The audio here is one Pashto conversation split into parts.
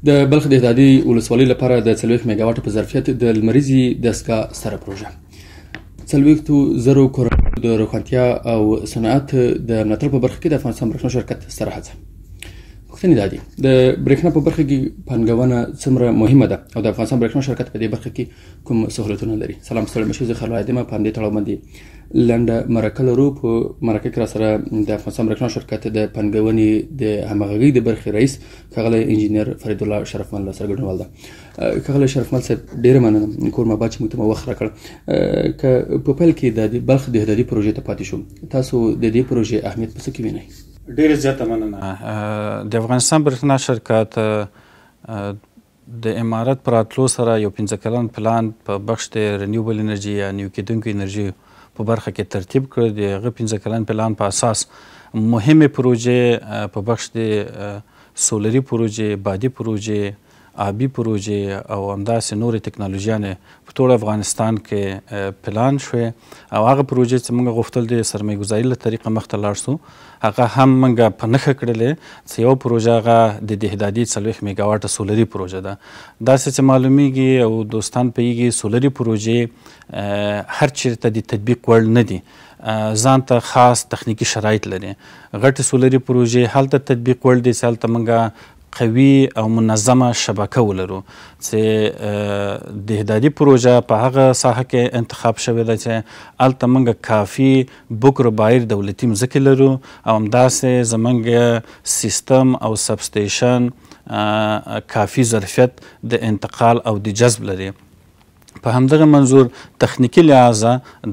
د بلخ د احدادي ولسوالۍ لپاره د 40 میګاواټ په ظرفیت د لمریزې دستګاه ستره پروژه 40,000 کورنیو د روښانتیا او صنعت د ملاتړ په برخه کې د افغانستان برېښنا شرکت ستره هڅه. پوښتنې دا دي د برېښنا په برخه کې پانګونه څومره مهمه ده او د افغانستان برېښنا شرکت په دې برخه کې کوم سهولتونه لري؟ سلام ستړي مشي زه خلیل ادمه په همدې تړاو باندې لنډه مرکه لرو. په مرکه کې راسره د افغانستان برېښنا شرکت د پانګونې د همغږۍ د برخې رئیس ښاغلی انجینر فرید الله شرفمل سره ګډونوال ده. ښاغلی شرفمل صاحب ډېره مننه کور ماباد چې موږ ته مو وخت راکړ. که په پیل کې د بلخ د احدادي پروژې ته پاتې شو تاسو د دې پروژې اهمیت په څه کې وینئ؟ ډېره زیاته مننه. د افغانستان برېښنا شرکت د امارت په راتلو سره یو 15 کلن پلان په بخش د رینیوبل انرژي یا نوي کېدونکو انرژي په برخه کې ترتیب کړ. د هغه 15 کلن پلان په اساس مهمې پروژې په بخش د سولري پروژې، بادي پروژې، آبي پروژې او همداسې نورې ټکنالوژیانې په ټول افغانستان کې پلان شوې او هغه پروژې چې موږ غوښتل د سرمایه ګذاري له طریقه مخته لاړ سو هغه هم موږ په نښه کړلې چې یو پروژه هغه د احدادي 40 میګاواټه سولري پروژه ده. داسې چې معلومیږي او دوستان پوهیږي سولري پروژې هر چیرته د تطبیق وړ نه دي، ځان ته خاص تخنیکي شرایط لري. غټې سولري پروژې هلته تطبیق وړ دي چې هلته موږ قوي او منظمه شبکه ولرو چې د احدادي پروژه په هغه ساحه کې انتخاب شوې ده چې هلته موږ کافي بوکر بایر دولتي مځکې لرو او همداسې زموږ سیستم او سبسټیشن کافي ظرفیت د انتقال او د جذب لري. په همدغه منظور تخنیکي لحاظه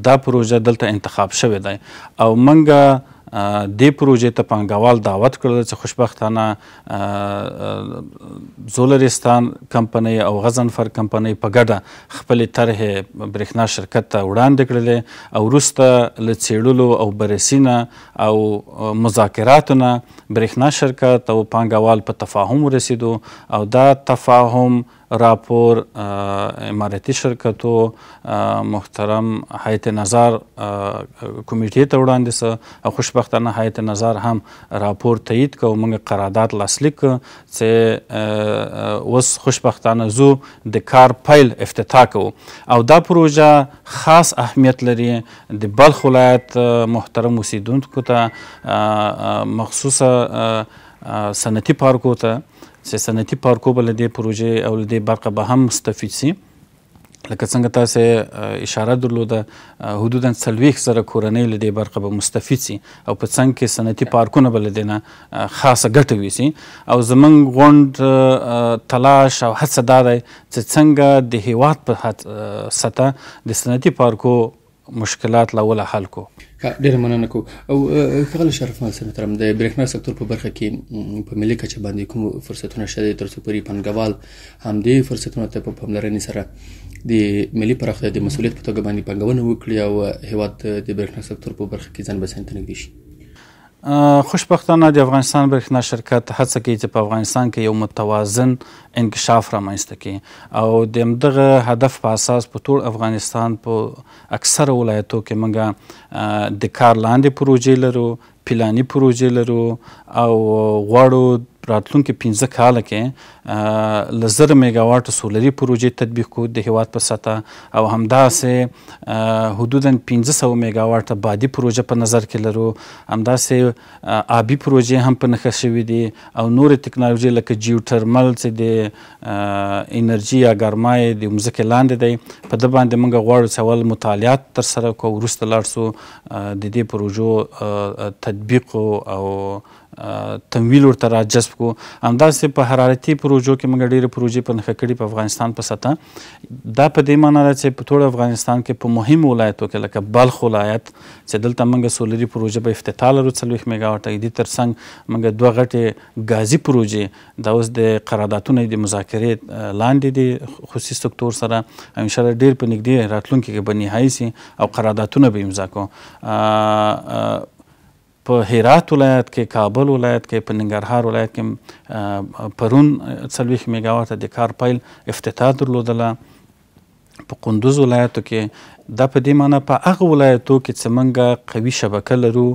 دا پروژه دلته انتخاب شوې ده او موږ دې پروژې ته پانګوال دعوت کړل چې خوشبختانه زولرستان کمپنۍ او غضنفر کمپنۍ په ګډه خپلې طرحې برېښنا شرکت ته وړاندې کړلې او وروسته له څېړلو او بررسي نه او مذاکراتو نه برېښنا شرکت او پانګوال په تفاهم ورسېدو او دا تفاهم راپور اماراتي شرکتو محترم هیئت نظار کمیټې ته وړاندې سه او خوشبختانه هیئت نظار هم راپور تایید که او موږ قرارداد لاسلیک که چې اوس خوشبختانه زو د کار پیل افتتاح کوو او دا پروژه خاص اهمیت لري د بلخ ولایت محترم اوسیدونکو ته مخصوصه صنعتي پارکو ته چې صنعتي پارکو به له دې پروژې او له دې برخه به هم مستفید سي. لکه څنګه تاسې اشاره درلوده حدودا 40,000 کورنۍ له دې برخه به مستفید سي او په څنګ کې صنعتي پارکونه به له دې نه خاصه ګټه ویسي او زموږ غونډ تلاش او هڅه دا دی چې څنګه د هیواد په سطح د صنعتي پارکو مشکلات له اوله حل کو. ډېره مننه کوو. او ښاغلی شرفمل صاحب محترم د برېښنا سکتور په برخه کې په ملي کچه باندې کوم فرصتونه شته دي تر څو پورې پانګوال همدې فرصتونو ته په پاملرنې سره د ملي پراختیا د مسؤلیت په توګه باندې پانګونه وکړي او هیواد د برېښنا سکتور په برخه کې ځان بسیاینې ته نږدې شي؟ خوشبختانه د افغانستان برېښنا شرکت هڅه کوي چې په افغانستان کې یو متوازن انکشاف رامنځته کړي او د همدغه هدف په اساس په ټول افغانستان په اکثره ولایتو کې موږ د کار لاندې پروژې لرو، پلاني پروژې لرو او غواړو راتلونکي 15 کاله کې له 1000 میګاواټ سولري پروژې تطبیق کوو د هیواد په سطح او همداسې حدودا 1500 میګاواټ بادي پروژه په نظر کې لرو، همداسې آبي پروژې هم په نښه شوي دي او نورې ټکنالوژي لکه جیو ټرمل چې د انرژي یا ګرمای د مځکې لاندې دی په ده باندې موږ غواړو چې اول مطالعات ترسره کړو وروسته لاړ سو د دې پروژو تطبیق او تمویل ورته راجذب کو. همداسې په حرارتي پروژو کې موږ ډېرې پروژې په نښه کړي په افغانستان په سطح. دا په دې معنا ده چې په ټول افغانستان کې په مهمو ولایتو کې لکه بلخ ولایت چې دلته موږ سولري پروژه په افتتاح لرو 40 میګاواټه، دې تر څنګ موږ 2 غټې ګازي پروژې دا اوس د قراردادونو د مذاکرې لاندې دي خصوصي سکتور سره، انشاءالله ډېر په نږدې راتلونکي کې به نهایي سي او قراردادونه به امضا کړو. په هرات ولایت کې، کابل ولایت کې، په ننګرهار ولایت کې پرون 40 میګاواټه د کار پیل افتتاح درلودله. په کندوز ولایتو کې دا په دې معنی په هغه ولایتو کې چې موږ قوي شبکه لرو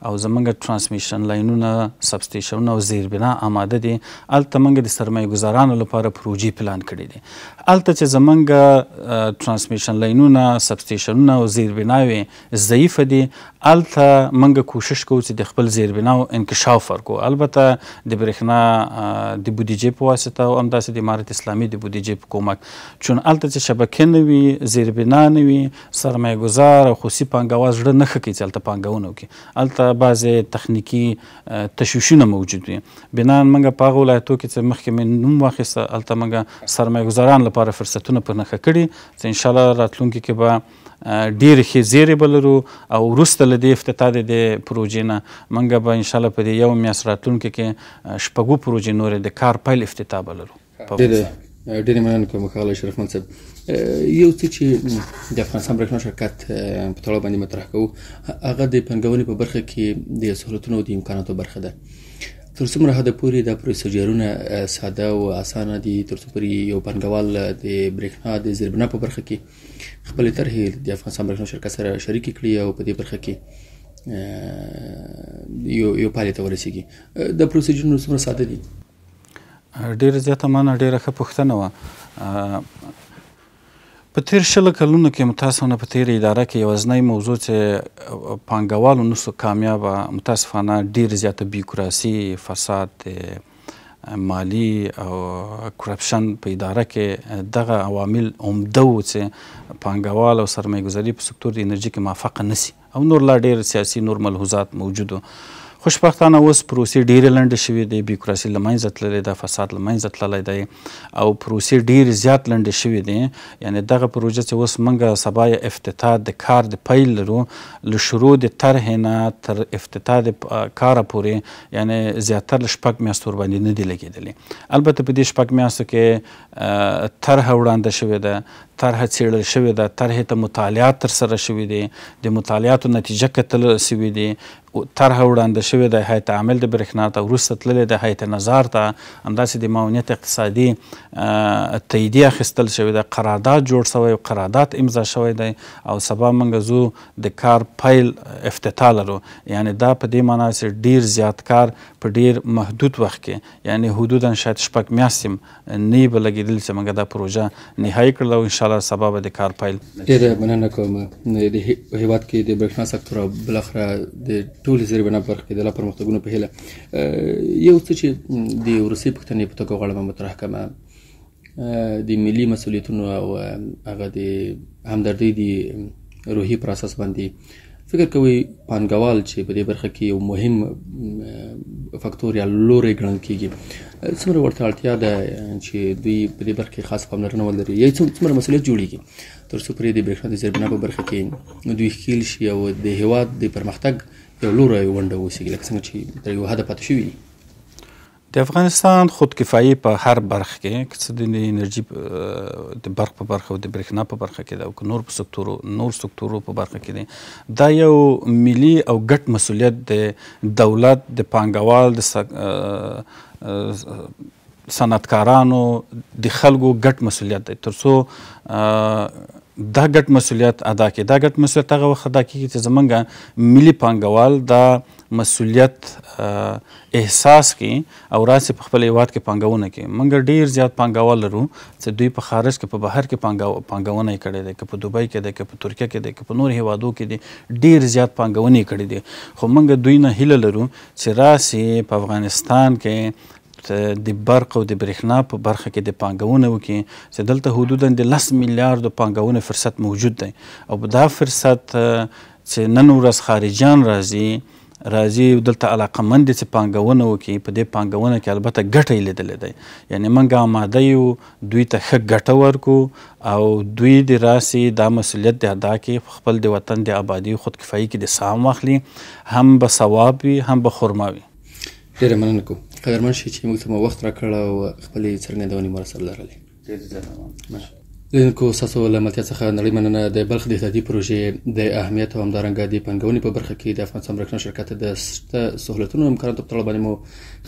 او زموږ ټرانسمیشن لاینونه سبسټیشنونه او زیربنا آماده دي هلته موږ د سرمایه ګزارانو لپاره پروژې پلان کړي دي. هلته چې زموږ ټرانسمیشن لاینونه سبسټیشنونه او زیربناوې ضعیفه دي هلته موږ کوشش کوو چې د خپل زیربناو انکشاف ورکړو. البته د برېښنا د بودیجې په واسطه او همداسې د امارت اسلامي د بودیجې په کومک، چون هلته چې شبکې نه وي، زیربنا نه وي، سرمایه ګزار او خصوصي پانګوال زړه نه ښه کوي چې هلته پانګونه وکړي. هلته بعضې تخنیکي تشویشونه موجود وي. بناً موږ په هغه ولایتو کې چې مخکې مې نوم واخیسته هلته موږ سرمایه ګزاران لپاره فرصتونه په نښه کړي چې انشاءالله راتلونکي کې به ډېرې ښې زیرې به لرو او وروسته له دې افتتاح د دې پروژې نه موږ به انشاءالله په دې یو میاشت راتلونکي کې شپږو پروژې نورې د کار پیل افتتاح به لرو. ډېرې مننه کوم ښاغلی شرفمند صاحب. یو څه چې د افغانستان برېښنا شرکت په تړاو باندې مطرح کوو هغه د پانګونې په برخه کې د سهولتونو او د امکاناتو برخه ده. تر څومره حده پورې دا پروسیجرونه ساده او اسانه دي تر څو پورې یو پانګوال د برېښنا د زیربنا په برخه کې خپلې طرحې د افغانستان برېښنا شرکت سره شریکې کړي او په دې برخه کې یو پایلې ته ورسیږي؟ دا پروسیجرونه څومره ساده دي؟ ډېره زیاته مننه، ډېره ښه پوښتنه وه. په تېر 20 کلونو کې متاسفانه په تېره اداره کې یوازینۍ موضوع چې پانګوالو نسو کامیابه متاسفانه ډېره زیاته بیوکراسي، فساد، مالی او کرپشن په اداره کې دغه عوامل عمده وو چې پانګوال او سرمایه ګزاري په سکتور د انرژي کې موفقه نسی او نور لا ډېر سیاسي نور ملحوظات موجود وو. خوشبختانه اوس پروسې ډېرې لنډې شوې دي، بیوکراسي له منځه تللی ده، فساد له منځه تللی دی او پروسې ډېرې زیات لنډې شوې دي. یعنې دغه پروژه چې اوس موږ سبا یې افتتاح د کار د پیل لرو، له شروع د طرحې نه تر افتتاح د کاره پورې یعنې زیاتره له 6 میاشتو ورباندې نه دي لګېدلې. البته په دې 6 میاشتو کې طرحه وړاندې شوې ده، طرحه څېړل شوې ده، طرحې ته مطالعات ترسره شوي دي، د مطالعاتو نتیجه کتل شوي دي، طرحه وړاندې شوې ده هیئت عامل د برېښنا ته، وروسته تللی د هیئت نظار ته، همداسې د معاونیت اقتصادي تاییدیه اخیستل شوې ده، قرارداد جوړ شوی، قرارداد امضا شوی دی او سبا موږ زو د کار پیل افتتاح لرو. یعنې دا په دې معنا چې ډېر زیات کار په ډېر محدود وخت کې یعنې حدودا شاید 6 میاشتې نه به لګېدلې چې موږ دا پروژه نهایي کړله او انشاءالله سبا به د کار پیل. ډېره مننه کوم. د هېواد کې د برېښنا سکتور او بالاخره د ټولې زیربنا په برخه کې د لا پرمختګونو په هیله یو څه چې د وروستۍ پوښتنې په توګه غواړم مطرح کړم د ملي مسؤلیتونو او هغه د همدردۍ د روحي پر اساس باندې فکر کوئ پانګوال چې په دې برخه کې یو مهم فکتور یا لوری ګڼل کېږي څومره ورته اړتیا ده چې دوی په دې برخه کې خاص پاملرنه ولري یا څومره مسؤلیت جوړیږي تر څو پورې د برېښنا د زیربنا په برخه کې دوی ښکیل شي او د هېواد د پرمختګ یو لوری ونډه وسیږي لکه څنګه چې تر یو حده پاتې شوي دي؟ د افغانستان خودکفایي په هر برخه کې که څه د انرژي د برق په برخه او د برېښنا په برخه کې ده او که نور سکتورو په برخه کې دی، دا یو ملي او ګډ مسؤلیت د دولت، د پانګوال، د صنعتکارانو، د خلکو ګډ مسؤلیت دی تر څو دا ګډ مسؤلیت ادا کړي. دا ګډ مسؤلیت هغه وخت ادا کېږي چې زموږ ملي پانګوال دا مسؤلیت احساس کړي او راسي په خپل هېواد کې پانګونه کوي. موږ ډېر زیات پانګوال لرو چې دوی په خارج کې په بهر کې پانګونه یې کړې ده، که په دوبۍ کې ده، که په ترکیه کې ده، که په نور هېوادو کې دي، ډېر زیات پانګونې یې کړې دي. خو موږ دوی نه هیله لرو چې راسي په افغانستان کې د برق او د برېښنا په برخه کې د پانګونه وکړي چې دلته حدودا د 10 میلیارډو پانګونې فرصت موجود دی او دا فرصت چې نن ورځ خارجیان راځي دلته علاقمند دي چې پانګونه وکړي. په دې پانګونه کې البته ګټه یې لیدلی دی، یعنې موږ آماده یو دوی ته ښه ګټه ورکړو او دوی د راسي دا مسؤلیت د ادا کړي، خپل د وطن د آبادي خودکفایي کې د سهام واخلي، هم به ثواب وي هم به خرما وي. ډېره مننه کوم. قدرمن شي چې موږ ته مو وخت راکړ او خپلې څرګندونې مو راسره لرلې. ډېر زیات مننه. لیدونکو ستاسو له ملتیا څخه نړۍ مننه. د بلخ د احتیاطي پروژې د اهمیت او همدارنګه د پانګونې په برخه کې د افغانستان برېښنا شرکت د شته سهولتونو امکاناتو په تړاو باندې مو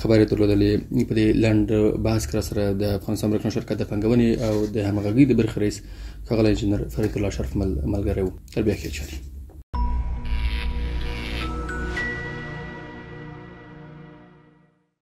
خبرې درلودلې. په دې لنډ بحث کې سره د افغانستان برېښنا شرکت د پانګونې او د همغږۍ د برخې رئیس ښاغلی انجینر فرید الله شرف ملګری و. تر بیا کې چاري